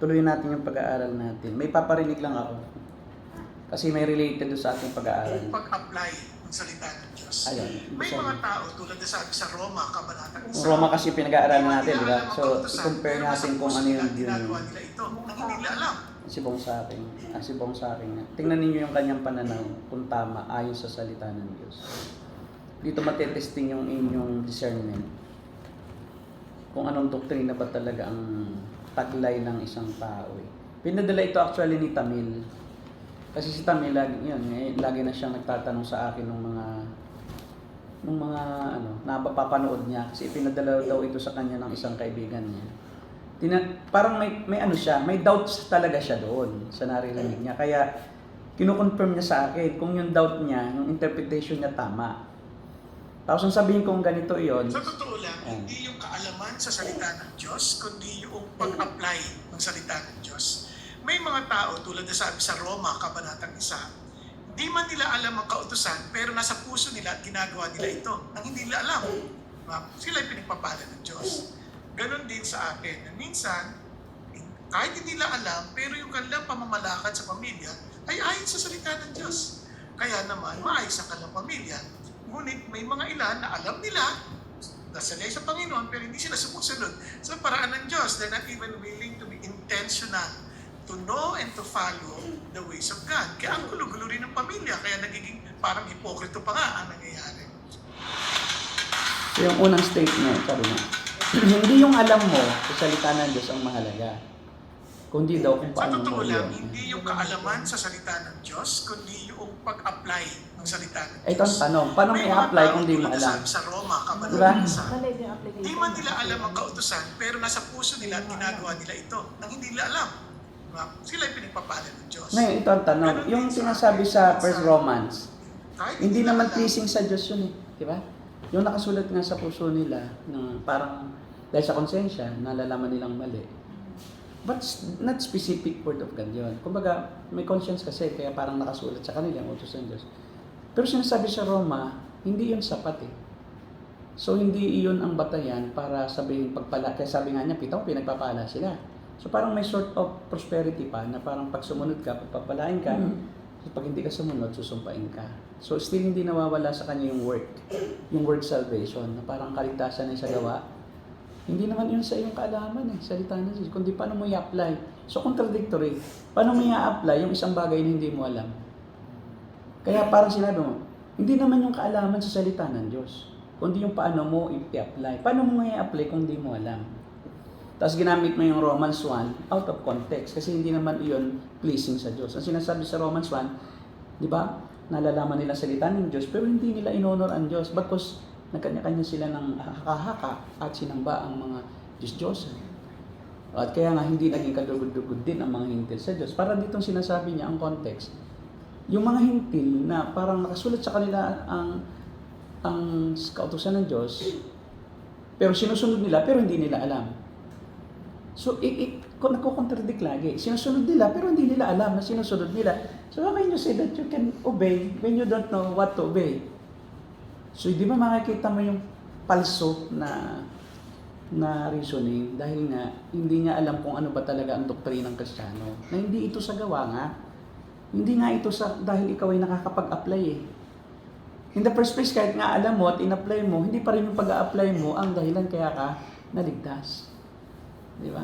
tuloy natin yung pag-aaral natin. May paparinig lang ako. Kasi may related doon sa ating pag-aaral. Pag-apply ng salita ng Diyos. Ayun. May mga tao tulad na sabi sa Roma, kabanatang 1. Roma kasi pinag-aaralan natin, di ba? So, i-compare natin kung ano yung ginagawa nila ito, nang hindi nila alam. Si Bong sa akin. Si Bong sa akin. Tingnan ninyo yung kanyang pananaw kung tama ayon sa salita ng Diyos. Dito matetesting yung inyong discernment. Kung anong doktrina ba talaga ang taglay ng isang tao. Pinadala ito actually ni Tamil. Kasi si Tamil, lagi na siyang nagtatanong sa akin ng mga napapanood niya. Kasi pinadala daw ito sa kanya ng isang kaibigan niya. Parang may ano siya, may doubts talaga siya doon sa naririnig niya. Kaya kinukonfirm niya sa akin kung yung doubt niya, yung interpretation niya tama. Tapos ang sabihin kong ganito iyon. Sa totoo lang, hindi yung kaalaman sa salita ng Diyos, kundi yung pag-apply ng salita ng Diyos. May mga tao tulad na sabi sa Roma, kabanatang 1, di man nila alam ang kautusan, pero nasa puso nila at ginagawa nila ito, nang hindi nila alam. Sila ay pinagpapala ng Diyos. Ganon din sa akin, na minsan, kahit hindi nila alam, pero yung kanilang pamamalakad sa pamilya ay ayon sa salita ng Diyos. Kaya naman, maayos ang kanilang pamilya. Ngunit may mga ilan na alam nila, nasanay sa Panginoon, pero hindi sila sumusunod sa paraan ng Diyos. They're not even willing to be intentional to know and to follow the ways of God. Kaya ang gulo-gulo rin ng pamilya, kaya nagiging parang hipokrito pa nga ang nangyayari. So yung unang statement, sabi niya, hindi yung alam mo sa salita ng Diyos ang mahalaga, kundi daw kung paano sa totoo mo lang, yun. hindi yung kaalaman sa salita ng Diyos, kundi yung pag-apply ng salita ng Diyos. Ito ang tanong, paano may apply kung di mo alam? Sa Roma, Diba? di man nila alam ang kautusan, pero nasa puso nila at ginagawa nila ito, nang hindi nila alam. Sila ay pinagpapala ng Diyos. Ngayon, ito ang tanong, yung sinasabi sa 1 Romans, hindi naman pleasing sa Diyos yun di ba? Yung nakasulat nga sa puso nila, na parang dahil sa konsensya, nalalaman nilang mali. But not specific word of God yun. Kumbaga, may conscience kasi, kaya parang nakasulat sa kanila ang utos ng Diyos. Pero sinasabi sa Roma, hindi yun sapat So, hindi iyon ang batayan para sabihin pagpala. Kaya sabi nga niya, pinagpapala sila. So, parang may sort of prosperity pa na parang pag sumunod ka, pagpapalain ka, so, pag hindi ka sumunod, susumpain ka. So, still hindi nawawala sa kanya yung word salvation, na parang kaligtasan ay sa gawa. Hindi naman yun sa iyong kaalaman salita ng Diyos, kundi paano mo i-apply. So, contradictory. Paano mo i-apply yung isang bagay na hindi mo alam? Kaya parang sinabi mo, hindi naman yung kaalaman sa salita ng Diyos, kundi yung paano mo i-apply. Paano mo i-apply kung hindi mo alam? Tapos ginamit mo yung Romans 1 out of context kasi hindi naman iyon pleasing sa Diyos. Ang sinasabi sa Romans 1, di ba? Nalalaman nila salita ng Diyos pero hindi nila inonor ang Diyos because nagkanya-kanya sila ng haka-haka at sinamba ang mga Diyos-Diyosan. At kaya nga hindi naging kadugod-dugod din ang mga hintil sa Diyos. Para ditong sinasabi niya ang context. Yung mga hintil na parang nakasulat sa kanila ang kautusan ng Diyos pero sinusunod nila pero hindi nila alam. So, nagko-contradict lagi. Sinusunod nila, pero hindi nila alam na sinusunod nila. So, how can you say that you can obey when you don't know what to obey? So, di ba makikita mo yung palso na reasoning dahil nga hindi niya alam kung ano ba talaga ang doktrinang Kristiyano. Na hindi ito sa gawa nga. Hindi nga ito dahil ikaw ay nakakapag-apply In the first place, kahit nga alam mo at in-apply mo, hindi pa rin yung pag-a-apply mo ang dahilan kaya ka naligtas. Di ba?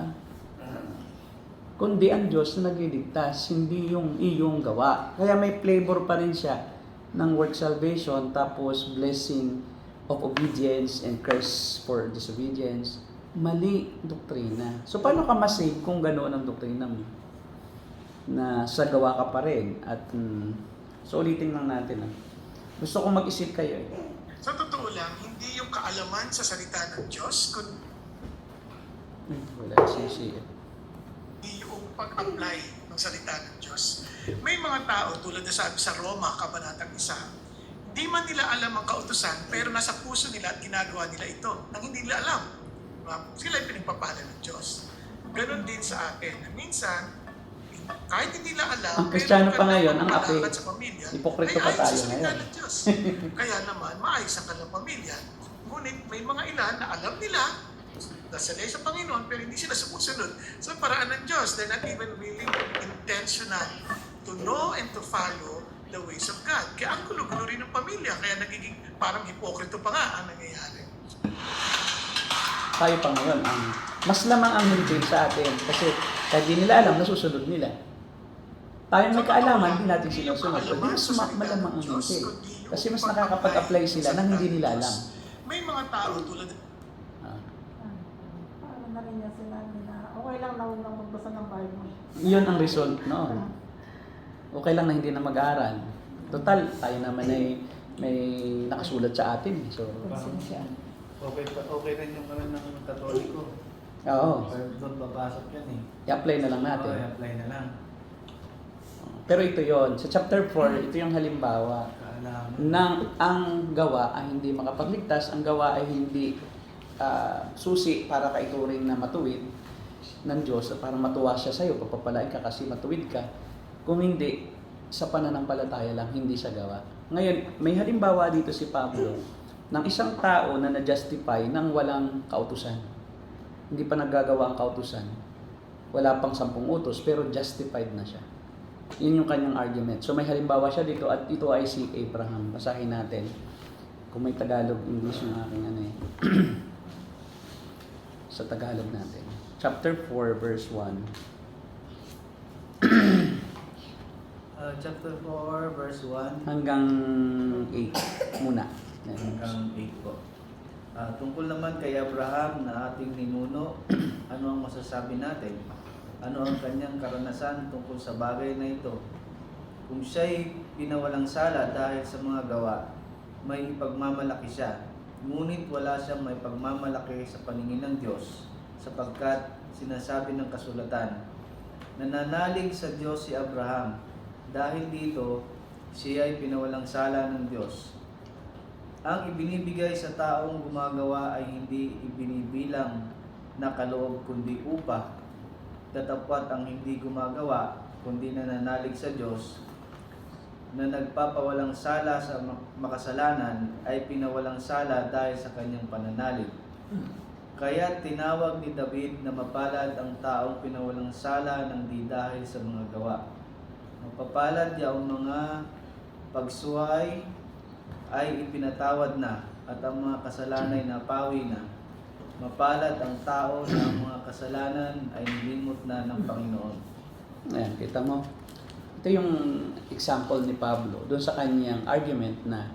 Kundi ang Diyos na nagliligtas, hindi yung iyong gawa. Kaya may flavor pa rin siya ng work salvation, tapos blessing of obedience and curse for disobedience. Mali doktrina. So, paano ka masave kung ganoon ang doktrina mo? Na sa gawa ka pa rin. At, so, ulitin lang natin. Gusto kong mag-isip kayo. Sa totoo lang, hindi yung kaalaman sa salita ng Diyos, kundi Wala, hindi yung pag-apply ng salita ng Diyos. May mga tao, tulad na sabi sa Roma, kabanatang 1, di man nila alam ang kautusan, pero nasa puso nila at ginagawa nila ito, nang hindi nila alam. Sila ay pinagpapala ng Diyos. Ganon din sa akin. Minsan, kahit hindi nila alam, ang Kristiyano pa ngayon, ang api, sa pamilya, hipokrito pa tayo ngayon. Kaya naman, maayos ang kanilang pamilya. Ngunit may mga ilan na alam nila, nasanay sa Panginoon pero hindi sila sumusunod sa paraan ng Diyos. They're not even willing intentional to know and to follow the ways of God. Kaya ang gulo-gulo rin ng pamilya, kaya nagiging parang hipokrito pa nga ang nangyayari. Tayo pa ngayon, mas lamang ang hintil sa atin kasi kahit di nila alam, nasusunod nila. Tayong may kaalaman, hindi natin sinusunod. Hindi mas malamang ang hintil. Kasi mas nakakapag-apply sila nang hindi nila alam. May mga tao tulad Parang na rin niya sila na okay lang na huwag lang magbasa ng Bible. Yun ang result noon. Okay lang na hindi na mag-aaral. Total, tayo naman ay may nakasulat sa atin. So, Konsensya. Okay rin yung ano ng Katoliko. oo. Doon papasok yan eh. I-apply na lang natin. Oo, i-apply na lang. Pero ito yon sa chapter 4, ito yung halimbawa Kaalaman. ng ang gawa ay hindi makapagligtas, ang gawa ay hindi susi para kaituring na matuwid ng Diyos, para matuwa siya sa'yo, papapalain ka kasi matuwid ka. Kung hindi, sa pananampalataya lang, hindi sa gawa. Ngayon, may halimbawa dito si Pablo ng isang tao na na-justify ng walang kautusan. Hindi pa naggagawa ang kautusan. Wala pang 10 utos, pero justified na siya. Yun yung kanyang argument. So may halimbawa siya dito at ito ay si Abraham. Basahin natin. Kung may Tagalog, English yung aking ano eh. Sa Tagalog natin. Chapter 4, verse 1. Chapter 4, verse 1 Hanggang 8 muna. Yan. hanggang 8 po. Tungkol naman kay Abraham na ating ninuno, ano ang masasabi natin? Ano ang kanyang karanasan tungkol sa bagay na ito? Kung siya'y pinawalang sala dahil sa mga gawa, may ipagmamalaki siya. Ngunit wala siyang may pagmamalaki sa paningin ng Diyos, sapagkat sinasabi ng kasulatan, nananalig sa Diyos si Abraham. Dahil dito, siya ay pinawalang sala ng Diyos. Ang ibinibigay sa taong gumagawa ay hindi ibinibilang na kaloob kundi upa. Datapwat ang hindi gumagawa kundi nananalig sa Diyos na nagpapawalang sala sa makasalanan ay pinawalang sala dahil sa kanyang pananalig. Kaya tinawag ni David na mapalad ang taong pinawalang sala ng di dahil sa mga gawa. Mapapalad yaong mga pagsuway ay ipinatawad na at ang mga kasalanay napawi na. Mapalad ang tao na ang mga kasalanan ay nilimot na ng Panginoon. Ayan, kita mo. Ito yung example ni Pablo doon sa kanyang argument na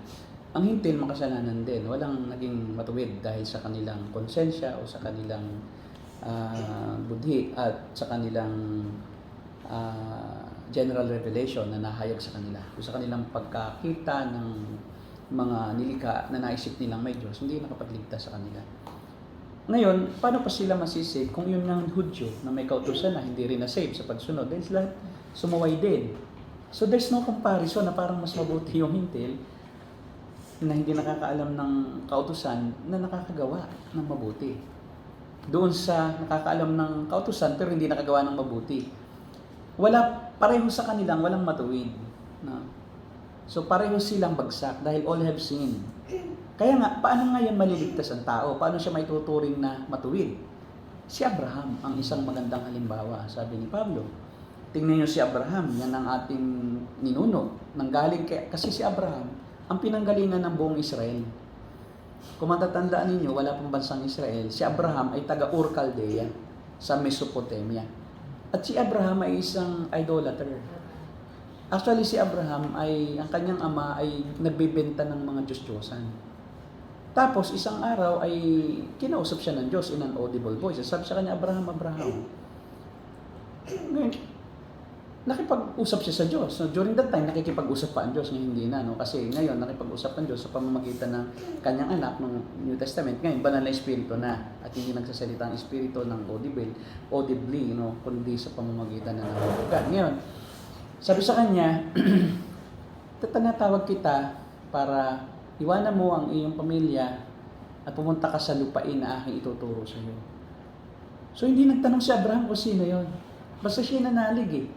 ang hintil makasalanan din. Walang naging matuwid dahil sa kanilang konsensya o sa kanilang budhi at sa kanilang general revelation na nahayag sa kanila. O sa kanilang pagkakita ng mga nilikha na naisip nilang may Diyos, hindi nakapagligtas sa kanila. Ngayon, paano pa sila masisave kung yun ng Hudyo na may kautusan na hindi rin na-save sa pagsunod? Dahil sila sumuway din. So there's no comparison na parang mas mabuti yung hintil na hindi nakakaalam ng kautusan na nakakagawa ng mabuti. Doon sa nakakaalam ng kautusan pero hindi nakagawa ng mabuti. Pareho sa kanilang walang matuwid. No? So pareho silang bagsak dahil all have sinned. Kaya nga, paano nga yan maliligtas ang tao? Paano siya may tuturing na matuwid? Si Abraham ang isang magandang halimbawa, sabi ni Pablo. Tingnan niyo si Abraham, yan ang ating ninuno. Nanggaling kasi si Abraham, ang pinanggalingan ng buong Israel. Kung matatandaan ninyo, wala pang bansang Israel. Si Abraham ay taga-Ur Caldea sa Mesopotamia. At si Abraham ay isang idolater. Actually, si Abraham ang kanyang ama ay nagbebenta ng mga Diyos-Diyosan. Tapos, isang araw ay kinausap siya ng Diyos in an audible voice. Sabi sa kanya, Abraham, Abraham. Ngayon, nakipag-usap siya sa Diyos. So, during that time, nakikipag-usap pa ang Diyos. Ngayon, hindi na. No? Kasi ngayon, nakipag-usap ang Diyos sa pamamagitan ng kanyang anak ng New Testament. Ngayon, banal na Espiritu na. At hindi nagsasalita ang Espiritu ng audibly, kundi sa pamamagitan ng God. Ngayon, sabi sa kanya, tatanatawag kita para iwanan mo ang iyong pamilya at pumunta ka sa lupain na aking ituturo sa iyo. So hindi nagtanong si Abraham kung sino yon. Basta siya nanalig eh.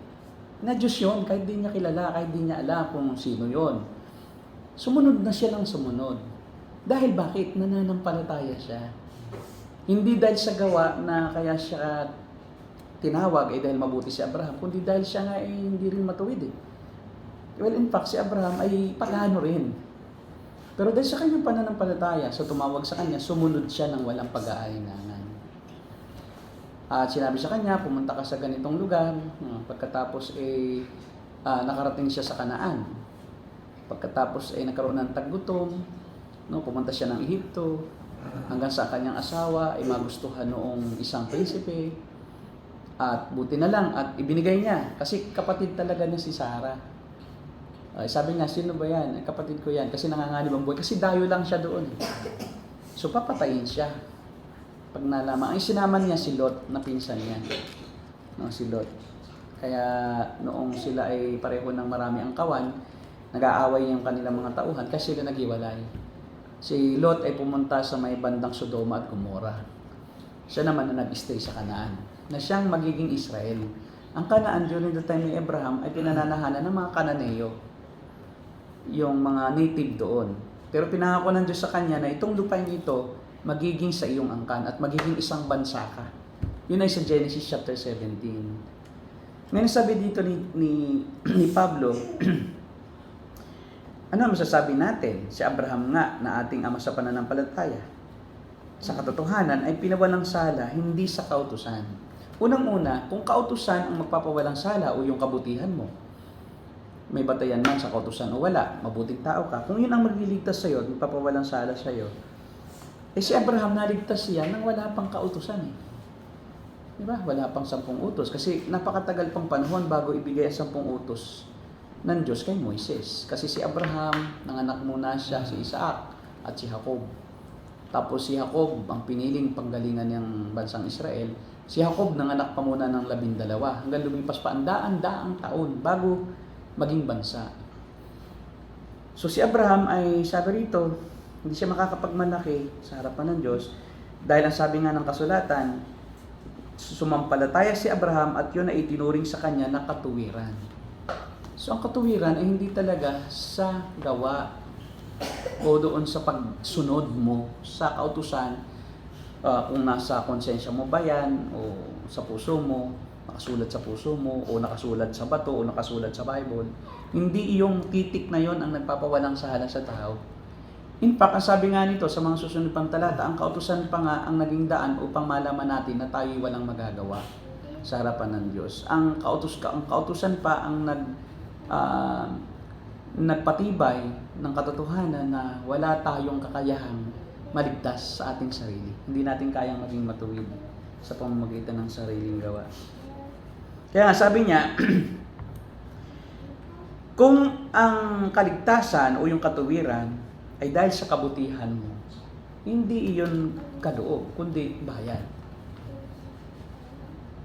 Na Diyos yun, kahit di niya kilala, kahit di niya alam kung sino yon. Sumunod na siya ng sumunod. Dahil bakit? Nananampalataya siya. Hindi dahil sa gawa na kaya siya tinawag ay dahil mabuti si Abraham, kundi dahil siya nga ay hindi rin matuwid eh. Well, in fact, si Abraham ay pagano rin. Pero dahil sa kanyang pananampalataya, so tumawag sa kanya, sumunod siya ng walang pag-aalinlangan. At sinabi sa kanya, pumunta ka sa ganitong lugar. Pagkatapos nakarating siya sa Kanaan. Pagkatapos nagkaroon ng taggutom, pumunta siya ng Ehipto, hanggang sa kanyang asawa ay magustuhan noong isang prinsipe. At buti na lang, at ibinigay niya, kasi kapatid talaga niya si Sarah. Sabi niya, sino ba yan? Kapatid ko yan, kasi nanganganib ang buhay. Kasi dayo lang siya doon. So papatayin siya. Pag nalaman, ay sinama niya si Lot na pinsan niya. No, si Lot. Kaya noong sila ay pareho ng marami ang kawan, nag-aaway yung kanilang mga tauhan kasi sila naghiwalay. Si Lot ay pumunta sa may bandang Sodoma at Gomora. Siya naman na nag-stay sa Kanaan, na siyang magiging Israel. Ang Kanaan during the time ni Abraham ay pinananahanan ng mga Kananeo, yung mga native doon. Pero pinangako ng Diyos sa kanya na itong lupain ito magiging sa iyong angkan at magiging isang bansa ka. Yun ay sa Genesis chapter 17. Ngayon sabi dito ni Pablo, ano masasabi natin? Si Abraham nga na ating ama sa pananampalataya, sa katotohanan ay pinawalang sala hindi sa kautusan. Unang-una, kung kautusan ang magpapawalang sala o yung kabutihan mo, may batayan man sa kautusan o wala, mabuting tao ka. Kung yun ang magliligtas sa'yo at magpapawalang sala sa'yo, si Abraham naligtas siya nang wala pang kautusan eh. Diba? Wala pang 10 utos. Kasi napakatagal pang panahon bago ibigay ang 10 utos ng Diyos kay Moises. Kasi si Abraham, nanganak muna siya si Isaac at si Jacob. Tapos si Jacob ang piniling panggalingan ng bansang Israel. Si Jacob nanganak pa muna ng 12 hanggang lumipas pa ang daang taon bago maging bansa. So si Abraham ay sabi rito, hindi siya makakapagmalaki sa harapan ng Diyos dahil ang sabi nga ng kasulatan, sumampalataya si Abraham at yun ay itinuring sa kanya na katuwiran. So ang katuwiran ay hindi talaga sa gawa o doon sa pagsunod mo sa kautusan, kung nasa konsensya mo ba yan o sa puso mo, nakasulat sa puso mo o nakasulat sa bato o nakasulat sa Bible. Hindi yung titik na yon ang nagpapawalang sala sa tao. In fact, ang sabi nga nito sa mga susunod pang talata, ang kautusan pa nga ang naging daan upang malaman natin na tayo'y walang magagawa sa harapan ng Diyos. Ang kautusan pa ang nagpatibay ng katotohanan na wala tayong kakayahang maligtas sa ating sarili. Hindi natin kayang maging matuwid sa pamamagitan ng sariling gawa. Kaya sabi niya, kung ang kaligtasan o yung katuwiran ay dahil sa kabutihan mo, hindi iyon kaloob, kundi bayad.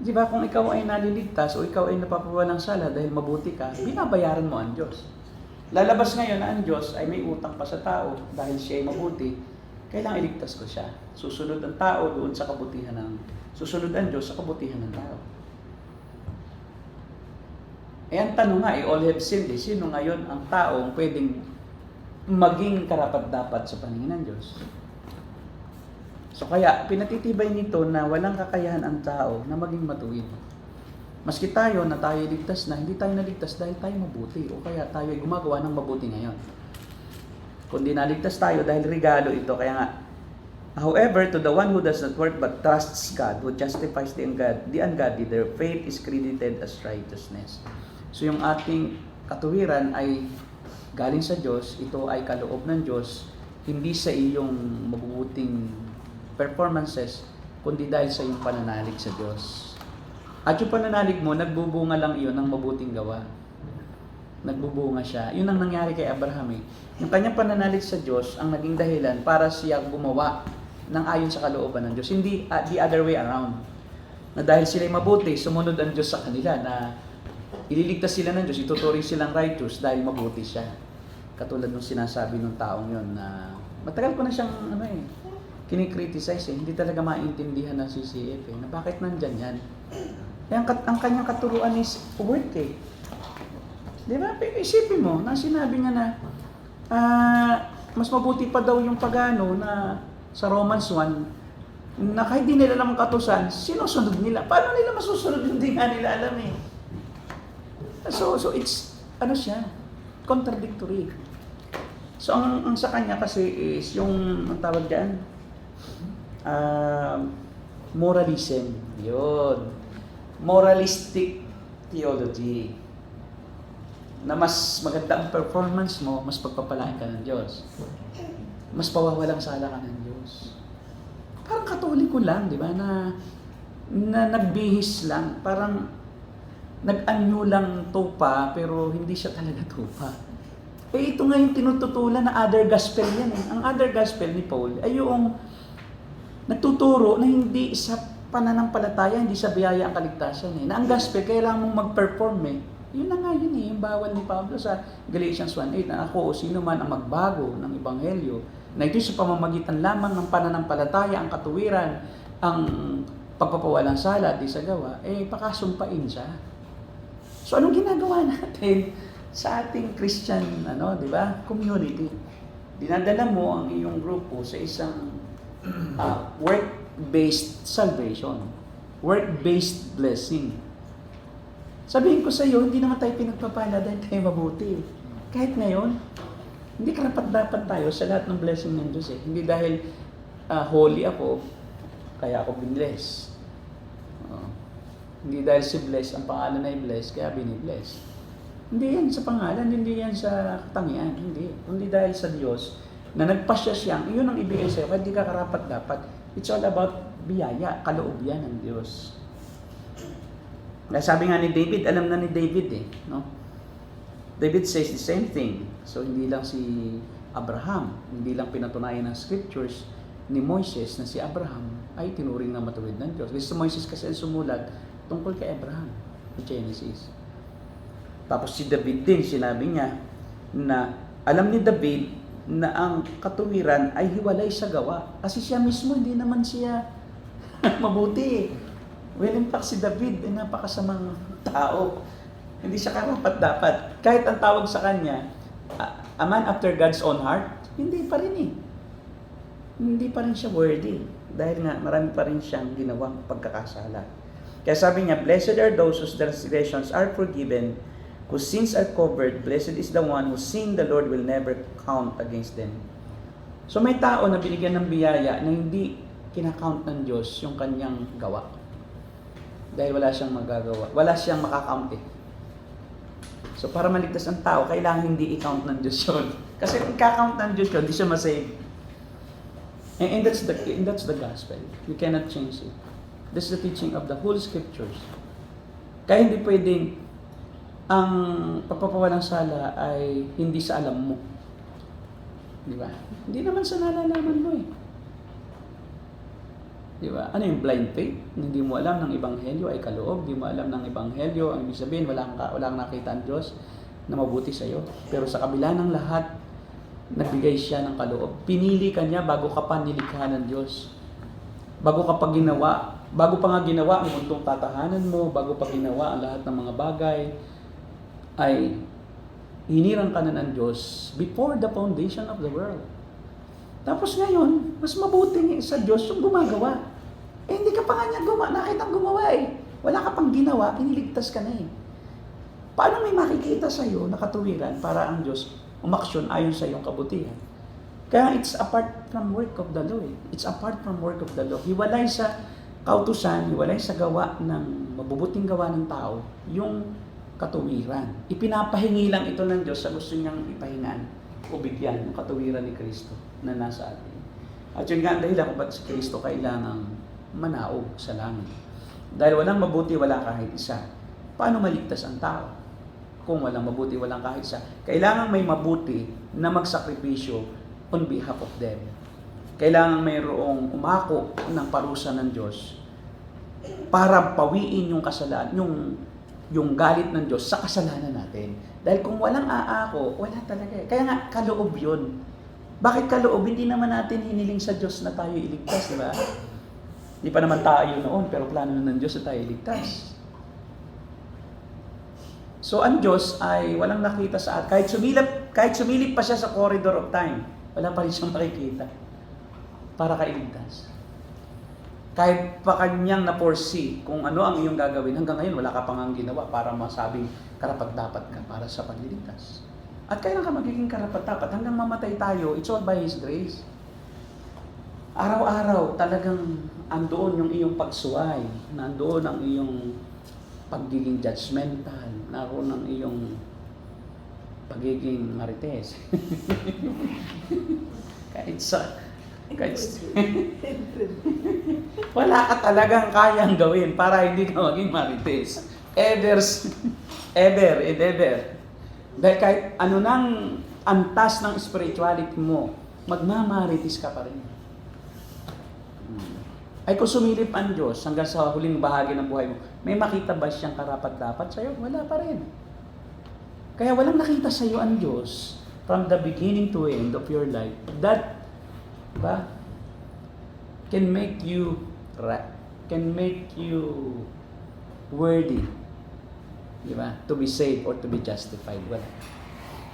Di ba, kung ikaw ay naliligtas o ikaw ay napapawalang sala dahil mabuti ka, binabayaran mo ang Diyos. Lalabas ngayon na ang Diyos ay may utang pa sa tao dahil siya ay mabuti, kailangan iligtas ko siya. Susunod ang tao doon sa kabutihan susunod ang Diyos sa kabutihan ng tao. Ang tanong nga, all have sinned. Sino ngayon ang taong pwedeng maging karapat-dapat sa paningin ng Diyos? So kaya, pinatitibay nito na walang kakayahan ang tao na maging matuwid. Maski tayo na tayo ligtas na, hindi tayo naligtas dahil tayo mabuti o kaya tayo ay gumagawa ng mabuti ngayon. Kundi naligtas tayo dahil regalo ito. Kaya nga, however, to the one who does not work but trusts God, who justifies the ungodly, their faith is credited as righteousness. So yung ating katuwiran ay galing sa Diyos, ito ay kaloob ng Diyos, hindi sa iyong mabubuting performances, kundi dahil sa iyong pananalig sa Diyos. At yung pananalig mo, nagbubunga lang iyon ng mabuting gawa. Nagbubunga siya. Yun ang nangyari kay Abraham eh. Yung kanyang pananalig sa Diyos ang naging dahilan para siya gumawa ng ayon sa kalooban ng Diyos. Hindi the other way around. Na dahil sila'y mabuti, sumunod ang Diyos sa kanila na ililigtas sila ng Diyos, ituturing silang righteous dahil mabuti siya. Katulad nung sinasabi ng taong yon na matagal ko na siyang kinikriticize eh. Hindi talaga maintindihan ng CCF eh. Na bakit nandyan yan? Ang kanyang katuruan is work eh. Di ba? Isipin mo na sinabi nga na mas mabuti pa daw yung pagano na sa Romans 1 na kahit di nila alam ang katusan, sinusunod nila. Paano nila masusunod? Hindi nga nila alam eh. So it's, ano siya, contradictory. So ang sa kanya kasi is yung, ang tawag dyan, moralism. Yun. Moralistic theology. Na mas maganda ang performance mo, mas pagpapalain ka ng Diyos. Mas pawawalang sala ka ng Diyos. Parang Katoliko lang, di ba? Na nagbihis lang. Parang nag-anyo lang tupa, pero hindi siya talaga tupa. Eh ito nga yung tinututulan na other gospel yan eh. Ang other gospel ni Paul ay yung nagtuturo na hindi sa pananampalataya, hindi sa biyaya ang kaligtasan eh. Na ang gospel, kailangan mong mag-perform eh. Yun na nga yun eh, yung bawal ni Pablo sa Galatians 1:8 na ako o sino man ang magbago ng Ebanghelyo na ito sa pamamagitan lamang ng pananampalataya, ang katuwiran, ang pagpapawalang sala at di sa gawa, eh pakasumpain siya. So anong ginagawa natin sa ating Christian di ba, community? Dinadala mo ang iyong grupo sa isang work-based salvation, work-based blessing. Sabihin ko sa iyo, hindi naman tayo pinagpapala dahil tayo mabuti. Kahit ngayon, hindi karapat-dapat tayo sa lahat ng blessing ng Diyos eh. Hindi dahil holy ako, kaya ako binbless. Hindi dahil si bless, ang pangalan ay bless, kaya binibless. Hindi yan sa pangalan, hindi yan sa katangian, hindi. Kundi dahil sa Diyos, na nagpasya siyang, iyon ang ibigay sa'yo, kaya hindi ka karapat-dapat. It's all about biyaya, kaloob yan ng Diyos. Sabi nga ni David, alam na ni David eh, no? David says the same thing. So hindi lang si Abraham, hindi lang pinatunayan ng scriptures ni Moises na si Abraham ay tinuring na matuwid ng Diyos. Kasi si Moises kasi ang sumulat tungkol kay Abraham, sa Genesis. Tapos si David din, sinabi niya na alam ni David na ang katuwiran ay hiwalay sa gawa. Kasi siya mismo, hindi naman siya mabuti eh. Well, in fact, si David ay napakasamang tao. Hindi siya karapat-dapat. Kahit ang tawag sa kanya, a man after God's own heart, hindi pa rin eh. Hindi pa rin siya worthy. Dahil nga, marami pa rin siyang ginawang pagkakasala. Kaya sabi niya, blessed are those whose transgressions are forgiven, whose sins are covered. Blessed is the one whose sin the Lord will never count against them. So may tao na binigyan ng biyaya na hindi kinakount ng Diyos yung kanyang gawa. Dahil wala siyang magagawa. Wala siyang makakount eh. So para maligtas ang tao, kailangan hindi i-count ng Diyos yun. Kasi kung i-count ng Diyos yun, hindi siya masave. And that's the gospel. You cannot change it. That's the teaching of the whole scriptures. Kaya hindi pwedeng ang pagpapawalang sala ay hindi sa alam mo. Di ba? Hindi naman sa nalalaman mo eh. Di ba? Ano yung blind faith? Hindi mo alam ng Ebanghelyo ay kaloob. Hindi mo alam ng Ebanghelyo. Ang ibig sabihin, wala kang nakita ang Diyos na mabuti sa iyo. Pero sa kabila ng lahat, nagbigay siya ng kaloob. Pinili ka niya bago ka pa nilikha ng Diyos. Bago ka pa ginawa, bago pa nga ginawa ang mundong tatahanan mo, bago pa ginawa ang lahat ng mga bagay, ay hinirang ka na ng Diyos before the foundation of the world. Tapos ngayon, mas mabuting sa Diyos yung gumagawa. Eh hindi ka pa nga niya nakitang gumawa eh. Wala ka pang ginawa, iniligtas ka na eh. Paano may makikita sa iyo na katuwiran para ang Diyos umaksyon ayon sa iyong kabutihan? Kaya it's apart from work of the law eh. It's apart from work of the law. Hiwalay sa kautusan, hiwalay sa gawa ng mabubuting gawa ng tao, yung katuwiran. Ipinapahingi lang ito ng Diyos sa gusto niyang ipahingan o bigyan ng katuwiran ni Kristo na nasa atin. At yun nga dahil kung ba't si Kristo kailangang manaog sa langit. Dahil walang mabuti, wala kahit isa. Paano maligtas ang tao? Kung walang mabuti, walang kahit isa. Kailangan may mabuti na magsakripisyo on behalf of them. Kailangan mayroong umako ng parusa ng Diyos para pawiin yung kasalanan, yung galit ng Diyos sa kasalanan natin. Dahil kung walang aako, wala talaga. Kaya nga, kaloob yun. Bakit kaloob? Hindi naman natin hiniling sa Diyos na tayo iligtas, di ba? Hindi pa naman tayo noon, pero plano na ng Diyos na tayo iligtas. So, ang Diyos ay walang nakita sa atin. Kahit sumilip pa siya sa corridor of time, wala pa rin siyang makikita para kailigtas. Kahit pa kanyang na-foresee kung ano ang iyong gagawin, hanggang ngayon wala ka pang ang ginawa para masabing karapat-dapat ka para sa pagliligtas. At kailan ka magiging karapat-dapat? Hanggang mamatay tayo, it's all by His grace. Araw-araw talagang andoon yung iyong pagsuway, nandoon ang iyong pagiging judgmental, naroon ang iyong pagiging marites. kahit wala ka talagang kayang gawin para hindi ka maging marites. Ever. Dahil kahit ano nang antas ng spirituality mo, magmamarites ka pa rin. Ay kung sumilip ang Diyos hanggang sa huling bahagi ng buhay mo, may makita ba siyang karapat-dapat sa'yo? Wala pa rin. Kaya walang nakita sa'yo ang Diyos from the beginning to end of your life that can make you worthy, di ba? To be saved or to be justified. Wala.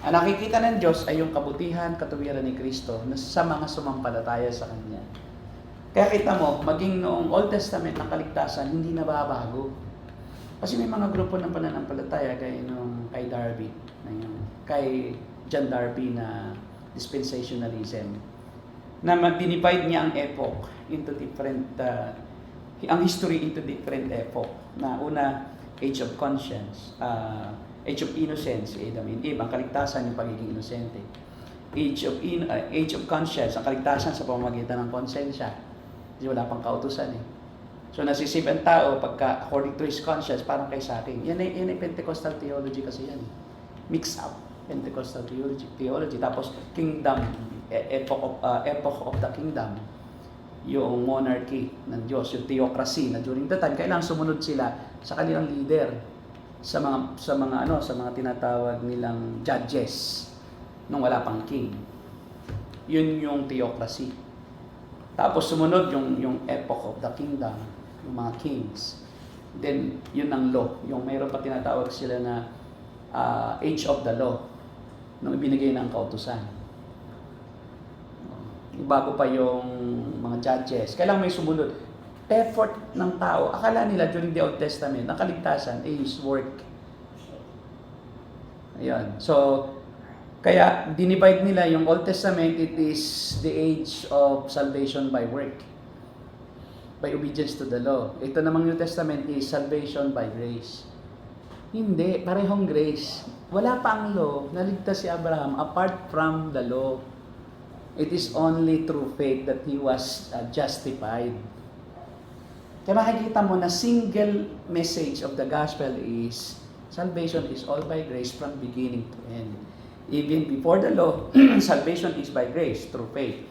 Ang nakikita ng Diyos ay yung kabutihan, katuwiran ni Kristo na sa mga sumampalataya sa Kanya. Kaya kita mo, maging noong Old Testament ng kaligtasan, hindi nababago. Kasi may mga grupo ng pananampalataya kay Darby, kay John Darby na dispensationalism, na mag-divide niya ang epoch into different, ang history into different epoch. Na una, age of conscience, age of innocence, Adam and Eve, ang kaligtasan yung pagiging inosente. Age of conscience, ang kaligtasan sa pamamagitan ng konsensya. Kasi wala pang kautusan eh. So nasisip ang tao pagka according to his conscience, parang kay sa akin. Yan ay Pentecostal theology kasi yan. Mix up. Pentecostal theology. Tapos kingdom, epoch of the kingdom. Yung monarchy ng Diyos, yung theocracy na during the time, kailangan sumunod sila sa kanilang leader, sa mga tinatawag nilang judges nung wala pang king. Yun yung theocracy. Tapos sumunod yung epoch of the kingdom, yung mga kings. Then, yun ang law. Yung mayroon pa tinatawag sila na age of the law, nung ibinigay ng kautusan. Bago pa yung mga judges. Kailangan may sumunod. Effort ng tao. Akala nila during the Old Testament, ang kaligtasan is work. Ayan. So, kaya dinivide nila yung Old Testament, it is the age of salvation by work, by obedience to the law. Ito namang New Testament is salvation by grace. Hindi, parehong grace. Wala pa ang law, naligtas si Abraham apart from the law. It is only through faith that he was justified. Kaya makikita mo na single message of the gospel is salvation is all by grace from beginning to end. Even before the law, salvation is by grace through faith.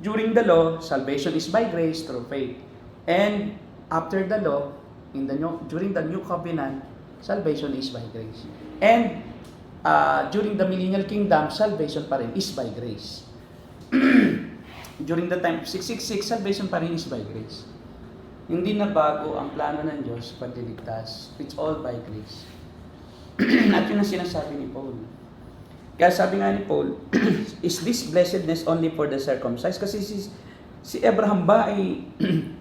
During the law, salvation is by grace through faith. And after the law, during the new covenant, salvation is by grace. And during the millennial kingdom, salvation pa rin is by grace. During the time of 666, salvation pa rin is by grace. Hindi na bago ang plano ng Diyos pagliligtas. It's all by grace. At yun ang sinasabi ni Paul. Kaya sabi nga ni Paul, is this blessedness only for the circumcised? Kasi si Abraham ba ay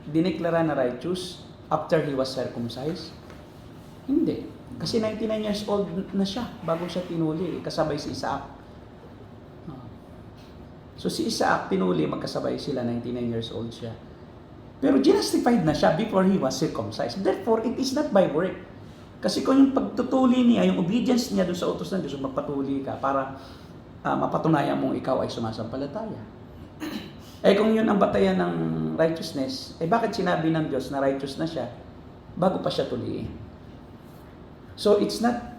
dineklara na righteous after he was circumcised? Hindi. Kasi 99 years old na siya bago siya tinuli, kasabay si Isaac. So si Isaac tinuli, magkasabay sila, 99 years old siya. Pero justified na siya before he was circumcised. Therefore, it is not by work. Kasi kung yung pagtutuli niya, yung obedience niya doon sa utos ng Diyos, magpatuli ka para mapatunayan mong ikaw ay sumasampalataya. Eh kung yun ang batayan ng righteousness, bakit sinabi ng Diyos na righteous na siya bago pa siya tuliin? So it's not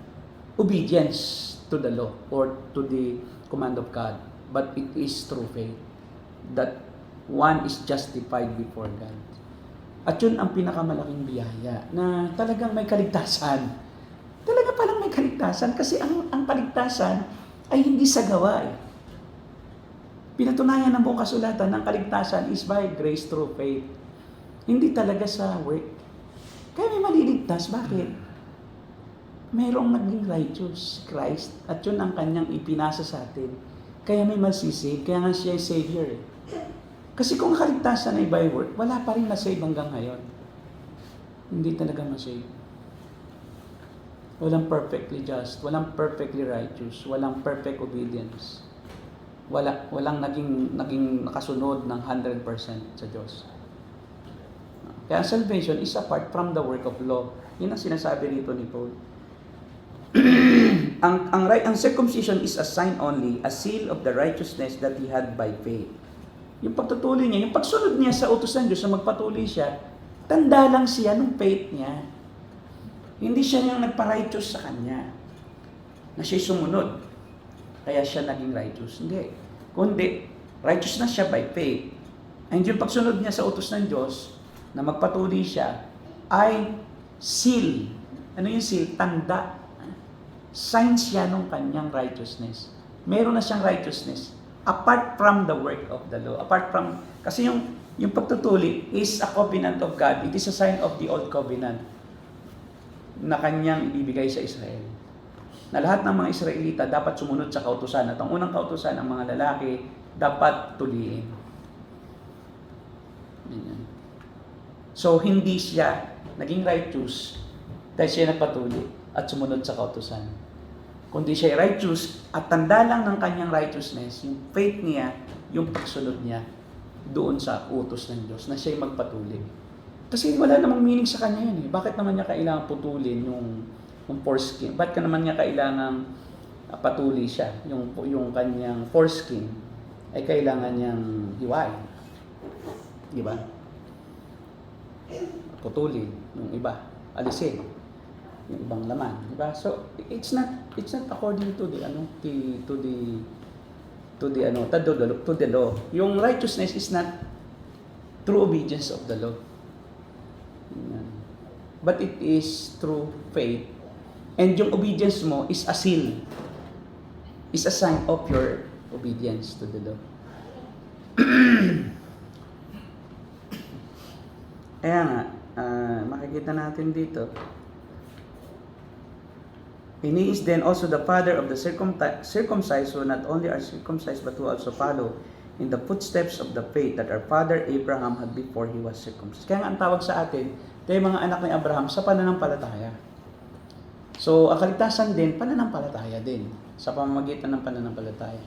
obedience to the law or to the command of God, but it is through faith that one is justified before God. At yun ang pinakamalaking biyaya na talagang may kaligtasan. Talaga palang may kaligtasan kasi ang kaligtasan ay hindi sa gawa eh. Pinatunayan ng buong kasulatan ng kaligtasan is by grace through faith. Hindi talaga sa work. Kaya may maliligtas. Bakit? Mayroong naging righteous, Christ, at yun ang kanyang ipinasa sa atin. Kaya may masisave. Kaya nga siya ay Savior eh. Kasi kung kaligtasan ay by work, wala pa rin na-save hanggang ngayon. Hindi talaga ma-save. Walang perfectly just, walang perfectly righteous, walang perfect obedience. Walang naging nakasunod ng 100% sa Diyos. Kaya salvation is apart from the work of law. Yun ang sinasabi rito ni Paul. ang circumcision is a sign only, a seal of the righteousness that he had by faith. Yung pagtutuloy niya, yung pagsunod niya sa utos ng Diyos na magpatuloy siya, tanda lang siya ng faith niya. Hindi siya yung nagpa-righteous sa kanya. Na siya'y sumunod. Kaya siya naging righteous. Hindi. Kundi, righteous na siya by faith. And yung pagsunod niya sa utos ng Diyos, na magpatuloy siya, ay seal. Ano yung seal? Tanda. Sign siya ng kanyang righteousness. Meron na siyang righteousness. Apart from the work of the law. Kasi yung pagtutuli is a covenant of God. It is a sign of the old covenant na kanyang ibibigay sa Israel. Na lahat ng mga Israelita dapat sumunod sa kautusan. At ang unang kautusan, ang mga lalaki dapat tuliin. Ganyan. So, hindi siya naging righteous dahil siya nagpatuli at sumunod sa kautusan. Kundi siya righteous at tanda lang ng kanyang righteousness, yung faith niya, yung pagsunod niya doon sa utos ng Diyos na siya'y magpatuli. Kasi wala namang meaning sa kanya yun eh. Bakit naman niya kailangan putulin yung foreskin? Bakit naman niya kailangan patuli siya? Yung kanyang foreskin ay kailangan niyang hiwain. Di ba? Putulin yung iba, alisin yung ibang laman, di ba? So it's not according to the law. Yung righteousness is not through obedience of the law. But it is through faith. And yung obedience mo is a seal. Is a sign of your obedience to the law. Kaya nga, makikita natin dito. And he is then also the father of the circumcised, who not only are circumcised but who also follow in the footsteps of the faith that our father Abraham had before he was circumcised. Kaya nga ang tawag sa atin, tayo mga anak ni Abraham sa pananampalataya. So, ang kaligtasan din, pananampalataya din. Sa pamamagitan ng pananampalataya.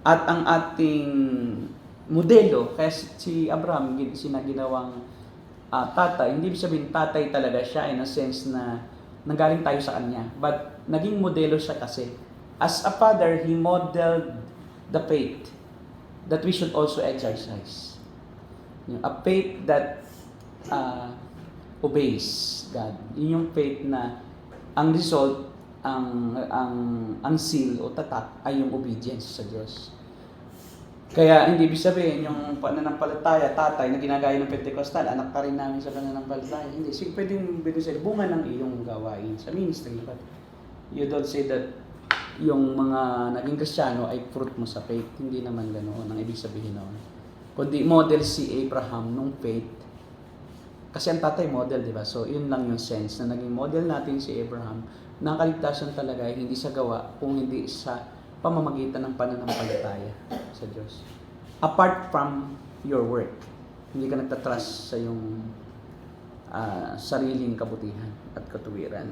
At ang ating modelo, kaya si Abraham, ginawang tatay, hindi sabihin tatay talaga siya in a sense na nanggaling tayo sa kanya. But naging modelo siya kasi. As a father, he modeled the faith that we should also exercise. A faith that obeys God. Yun yung faith na ang result, ang seal o tatak ay yung obedience sa Diyos. Kaya hindi ibig sabihin yung pananampalataya, tatay na ginagaya ng Pentecostal, anak pa rin namin sa pananampalataya. Hindi. So, pwedeng sabihin, bunga ng iyong gawain sa ministry. But you don't say that yung mga naging Kristiyano ay fruit mo sa faith. Hindi naman ganoon ang ibig sabihin noon. Kundi model si Abraham nung faith. Kasi ang tatay model, di ba? So, yun lang yung sense na naging model natin si Abraham na kaligtasan talaga ay hindi sa gawa, kung hindi sa pamamagitan ng pananampalataya sa Diyos. Apart from your work. Hindi ka nagtatrust sa iyong sariling kabutihan at katuwiran.